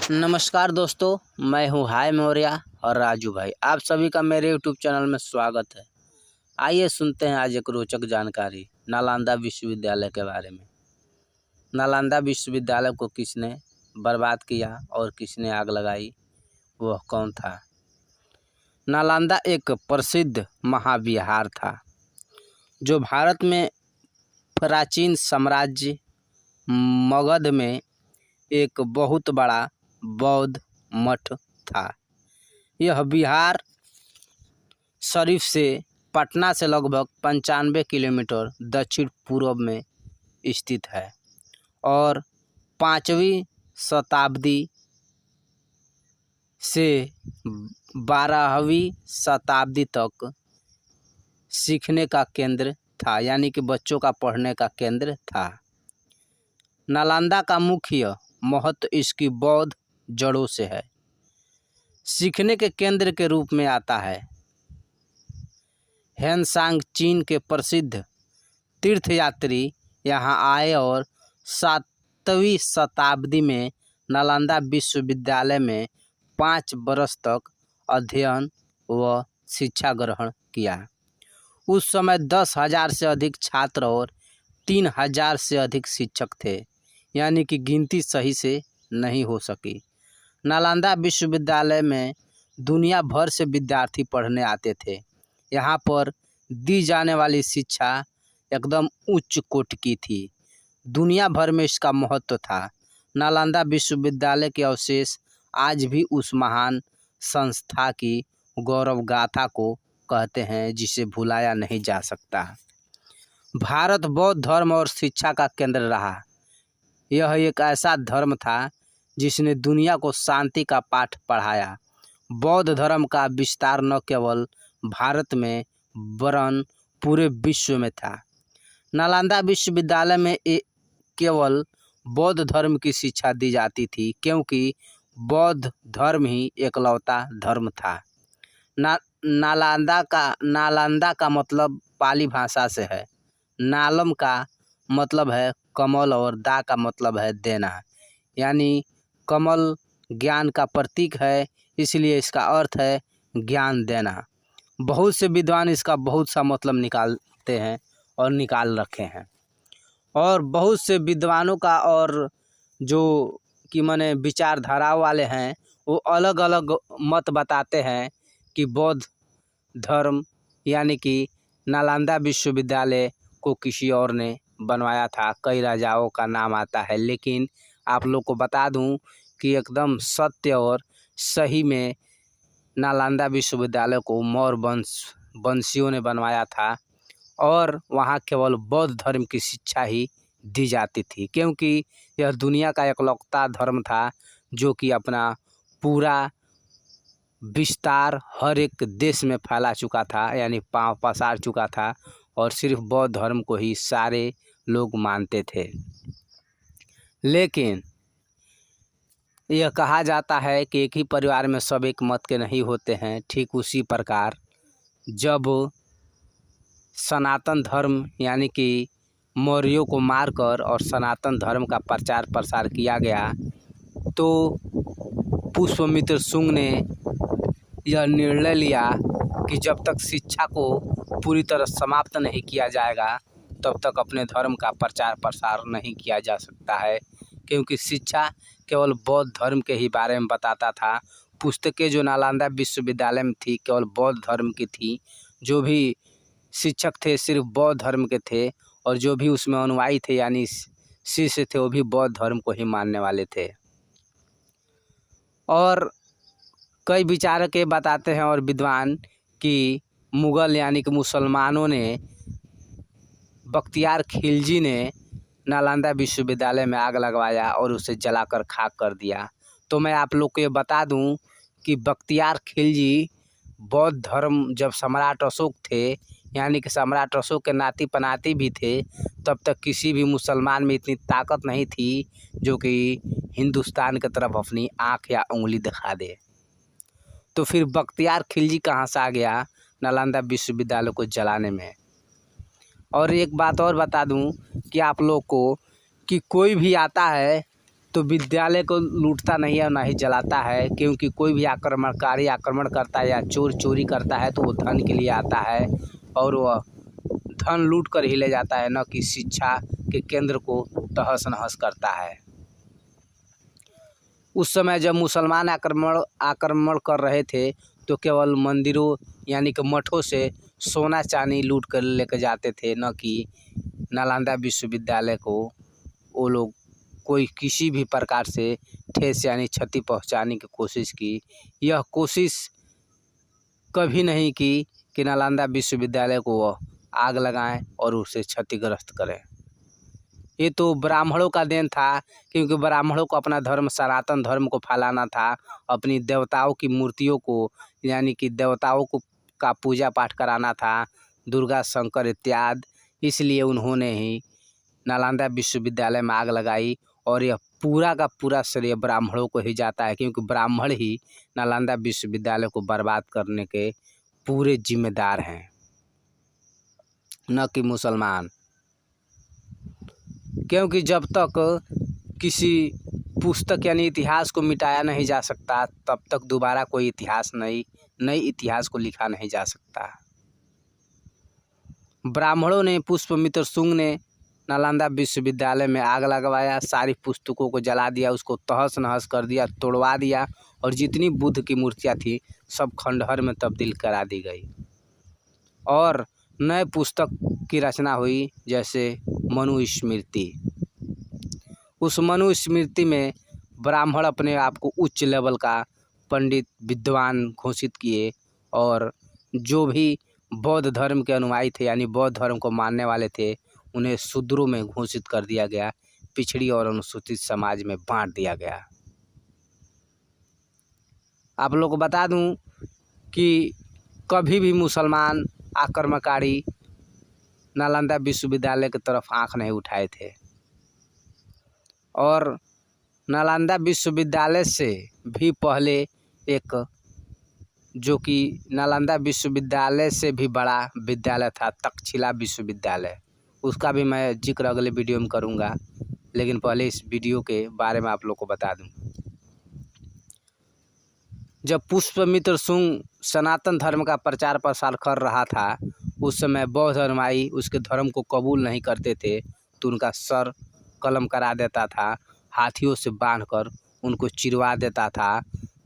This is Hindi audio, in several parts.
नमस्कार दोस्तों, मैं हूं हाय मौर्य और राजू भाई। आप सभी का मेरे यूट्यूब चैनल में स्वागत है। आइए सुनते हैं आज एक रोचक जानकारी नालंदा विश्वविद्यालय के बारे में। नालंदा विश्वविद्यालय को किसने बर्बाद किया और किसने आग लगाई, वह कौन था? नालंदा एक प्रसिद्ध महाविहार था जो भारत में प्राचीन साम्राज्य मगध में एक बहुत बड़ा बौद्ध मठ था। यह बिहार शरीफ से पटना से लगभग 95 किलोमीटर दक्षिण पूर्व में स्थित है और 5वीं शताब्दी से 12वीं शताब्दी तक सीखने का केंद्र था, यानी कि बच्चों का पढ़ने का केंद्र था। नालंदा का मुख्य महत्व इसकी बौद्ध जड़ों से है। सीखने के केंद्र के रूप में आता है। ह्वेनसांग चीन के प्रसिद्ध तीर्थयात्री यहाँ आए और 7वीं शताब्दी में नालंदा विश्वविद्यालय में 5 वर्ष तक अध्ययन व शिक्षा ग्रहण किया। उस समय 10,000 से अधिक छात्र और 3,000 से अधिक शिक्षक थे, यानी कि गिनती सही से नहीं हो सकी। नालंदा विश्वविद्यालय में दुनिया भर से विद्यार्थी पढ़ने आते थे। यहाँ पर दी जाने वाली शिक्षा एकदम उच्च कोटि की थी। दुनिया भर में इसका महत्व था। नालंदा विश्वविद्यालय के अवशेष आज भी उस महान संस्था की गौरव गाथा को कहते हैं, जिसे भुलाया नहीं जा सकता। भारत बौद्ध धर्म और शिक्षा का केंद्र रहा। यह एक ऐसा धर्म था जिसने दुनिया को शांति का पाठ पढ़ाया। बौद्ध धर्म का विस्तार न केवल भारत में वरन पूरे विश्व में था। नालंदा विश्वविद्यालय में केवल बौद्ध धर्म की शिक्षा दी जाती थी, क्योंकि बौद्ध धर्म ही एकलौता धर्म था। नालंदा का मतलब पाली भाषा से है। नालम का मतलब है कमल और दा का मतलब है देना, यानी कमल ज्ञान का प्रतीक है, इसलिए इसका अर्थ है ज्ञान देना। बहुत से विद्वान इसका बहुत सा मतलब निकालते हैं और निकाल रखे हैं, और बहुत से विद्वानों का और जो कि माने विचारधारा वाले हैं वो अलग अलग मत बताते हैं कि बौद्ध धर्म यानी कि नालंदा विश्वविद्यालय को किसी और ने बनवाया था। कई राजाओं का नाम आता है, लेकिन आप लोग को बता दूं कि एकदम सत्य और सही में नालंदा विश्वविद्यालय को मौर्य वंशियों ने बनवाया था और वहाँ केवल बौद्ध धर्म की शिक्षा ही दी जाती थी, क्योंकि यह दुनिया का एकलौता धर्म था जो कि अपना पूरा विस्तार हर एक देश में फैला चुका था, यानी पांव पसार चुका था, और सिर्फ बौद्ध धर्म को ही सारे लोग मानते थे। लेकिन यह कहा जाता है कि एक ही परिवार में सब एक मत के नहीं होते हैं। ठीक उसी प्रकार जब सनातन धर्म यानी कि मौर्यों को मारकर और सनातन धर्म का प्रचार प्रसार किया गया, तो पुष्यमित्र शुंग ने यह निर्णय लिया कि जब तक शिक्षा को पूरी तरह समाप्त नहीं किया जाएगा तब तक अपने धर्म का प्रचार प्रसार नहीं किया जा सकता है, क्योंकि शिक्षा केवल बौद्ध धर्म के ही बारे में बताता था। पुस्तकें जो नालंदा विश्वविद्यालय में थी केवल बौद्ध धर्म की थी। जो भी शिक्षक थे सिर्फ बौद्ध धर्म के थे, और जो भी उसमें अनुयायी थे यानी शिष्य थे वो भी बौद्ध धर्म को ही मानने वाले थे। और कई विचारक ये बताते हैं और विद्वान कि मुग़ल यानी कि मुसलमानों ने, बख्तियार खिलजी ने नालंदा विश्वविद्यालय में आग लगवाया और उसे जलाकर खाक कर दिया। तो मैं आप लोग को ये बता दूं कि बख्तियार खिलजी बौद्ध धर्म जब सम्राट अशोक थे, यानी कि सम्राट अशोक के नाती पनाती भी थे, तब तक किसी भी मुसलमान में इतनी ताकत नहीं थी जो कि हिंदुस्तान की तरफ अपनी आँख या उंगली दिखा दे। तो फिर बख्तियार खिलजी कहाँ से आ गया नालंदा विश्वविद्यालय को जलाने में। और एक बात और बता दूं कि आप लोग को कि कोई भी आता है तो विद्यालय को लूटता नहीं है, ना ही जलाता है, क्योंकि कोई भी आक्रमणकारी आक्रमण करता है या चोर चोरी करता है तो वो धन के लिए आता है और वह धन लूट कर ही ले जाता है, न कि शिक्षा के केंद्र को तहस नहस करता है। उस समय जब मुसलमान आक्रमण कर रहे थे तो केवल मंदिरों यानी कि मठों से सोना चांदी लूट कर लेकर जाते थे, न कि नालंदा विश्वविद्यालय को वो लोग कोई किसी भी प्रकार से ठेस यानी क्षति पहुंचाने की कोशिश की। यह कोशिश कभी नहीं की कि नालंदा विश्वविद्यालय को वह आग लगाएं और उसे क्षतिग्रस्त करें। ये तो ब्राह्मणों का देन था, क्योंकि ब्राह्मणों को अपना धर्म सनातन धर्म को फैलाना था, अपनी देवताओं की मूर्तियों को यानी कि देवताओं को का पूजा पाठ कराना था, दुर्गा शंकर इत्यादि। इसलिए उन्होंने ही नालंदा विश्वविद्यालय में आग लगाई और यह पूरा का पूरा श्रेय ब्राह्मणों को ही जाता है, क्योंकि ब्राह्मण ही नालंदा विश्वविद्यालय को बर्बाद करने के पूरे जिम्मेदार हैं, न कि मुसलमान। क्योंकि जब तक किसी पुस्तक यानी इतिहास को मिटाया नहीं जा सकता तब तक दोबारा कोई इतिहास नई इतिहास को लिखा नहीं जा सकता। ब्राह्मणों ने पुष्पमित्र शुंग ने नालंदा विश्वविद्यालय में आग लगवाया, सारी पुस्तकों को जला दिया, उसको तहस नहस कर दिया, तोड़वा दिया और जितनी बुद्ध की मूर्तियाँ थी सब खंडहर में तब्दील करा दी गई और नए पुस्तक की रचना हुई, जैसे मनुस्मृति। उस मनुस्मृति में ब्राह्मण अपने आप को उच्च लेवल का पंडित विद्वान घोषित किए और जो भी बौद्ध धर्म के अनुयायी थे यानी बौद्ध धर्म को मानने वाले थे उन्हें शूद्रों में घोषित कर दिया गया, पिछड़ी और अनुसूचित समाज में बांट दिया गया। आप लोग को बता दूं कि कभी भी मुसलमान आक्रमणकारी नालंदा विश्वविद्यालय की तरफ आंख नहीं उठाए थे और नालंदा विश्वविद्यालय से भी पहले एक जो कि नालंदा विश्वविद्यालय से भी बड़ा विद्यालय था, तक्षशिला विश्वविद्यालय, उसका भी मैं जिक्र अगले वीडियो में करूंगा, लेकिन पहले इस वीडियो के बारे में आप लोग को बता दूं। जब पुष्पमित्र शुंग सनातन धर्म का प्रचार प्रसार कर रहा था उस समय बौद्ध अनुयायी उसके धर्म को कबूल नहीं करते थे तो उनका सर कलम करा देता था, हाथियों से बांधकर उनको चिरवा देता था,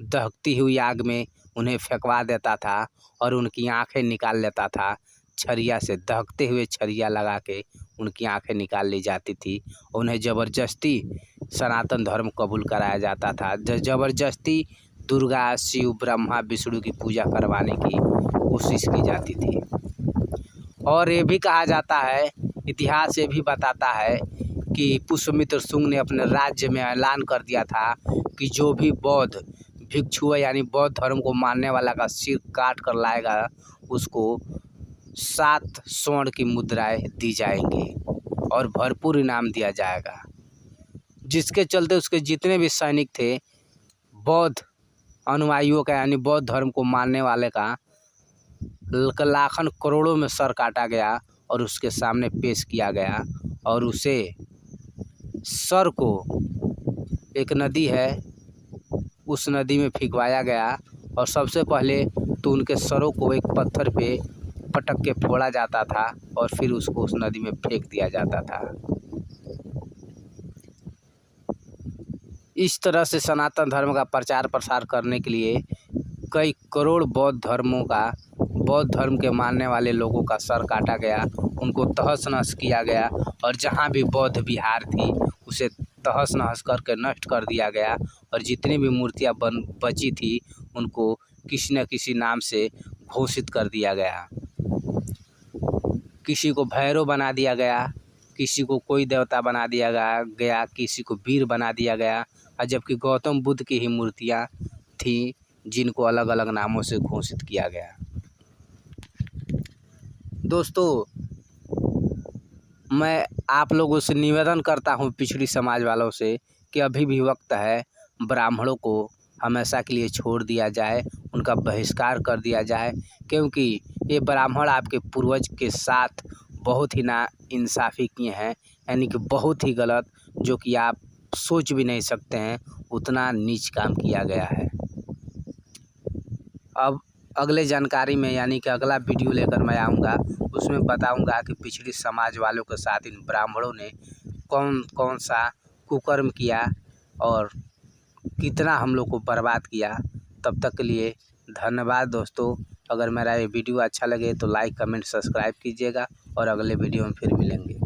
दहकती हुई आग में उन्हें फेंकवा देता था और उनकी आंखें निकाल लेता था। छरिया से दहकते हुए छरिया लगा के उनकी आंखें निकाल ली जाती थी। उन्हें ज़बरदस्ती सनातन धर्म कबूल कराया जाता था, ज़बरदस्ती दुर्गा शिव ब्रह्मा विष्णु की पूजा करवाने की कोशिश की जाती थी। और ये भी कहा जाता है, इतिहास ये भी बताता है कि पुष्पमित्र शुंग ने अपने राज्य में ऐलान कर दिया था कि जो भी बौद्ध भिक्षु यानी बौद्ध धर्म को मानने वाला का सिर काट कर लाएगा उसको 7 स्वर्ण की मुद्राएं दी जाएंगी और भरपूर इनाम दिया जाएगा। जिसके चलते उसके जितने भी सैनिक थे बौद्ध अनुयायियों का यानी बौद्ध धर्म को मानने वाले का लाखों करोड़ों में सर काटा गया और उसके सामने पेश किया गया और उसे सर को एक नदी है उस नदी में फेंकवाया गया और सबसे पहले तो उनके सरों को एक पत्थर पे पटक के फोड़ा जाता था और फिर उसको उस नदी में फेंक दिया जाता था। इस तरह से सनातन धर्म का प्रचार प्रसार करने के लिए कई करोड़ बौद्ध धर्म के मानने वाले लोगों का सर काटा गया, उनको तहस नहस किया गया और जहाँ भी बौद्ध विहार थी उसे तहस नहस करके नष्ट कर दिया गया और जितनी भी मूर्तियाँ बची थी उनको किसी न किसी नाम से घोषित कर दिया गया। किसी को भैरव बना दिया गया, किसी को कोई देवता बना दिया गया, किसी को वीर बना दिया गया, और जबकि गौतम बुद्ध की ही मूर्तियाँ थीं जिनको अलग अलग नामों से घोषित किया गया। दोस्तों, मैं आप लोगों से निवेदन करता हूँ पिछड़ी समाज वालों से कि अभी भी वक्त है, ब्राह्मणों को हमेशा के लिए छोड़ दिया जाए, उनका बहिष्कार कर दिया जाए, क्योंकि ये ब्राह्मण आपके पूर्वज के साथ बहुत ही नाइंसाफ़ी किए हैं, यानी कि बहुत ही गलत, जो कि आप सोच भी नहीं सकते हैं, उतना नीच काम किया गया है। अब अगले जानकारी में यानी कि अगला वीडियो लेकर मैं आऊँगा, उसमें बताऊँगा कि पिछड़ी समाज वालों के साथ इन ब्राह्मणों ने कौन कौन सा कुकर्म किया और कितना हम लोग को बर्बाद किया। तब तक के लिए धन्यवाद दोस्तों। अगर मेरा ये वीडियो अच्छा लगे तो लाइक, कमेंट, सब्सक्राइब कीजिएगा और अगले वीडियो में फिर मिलेंगे।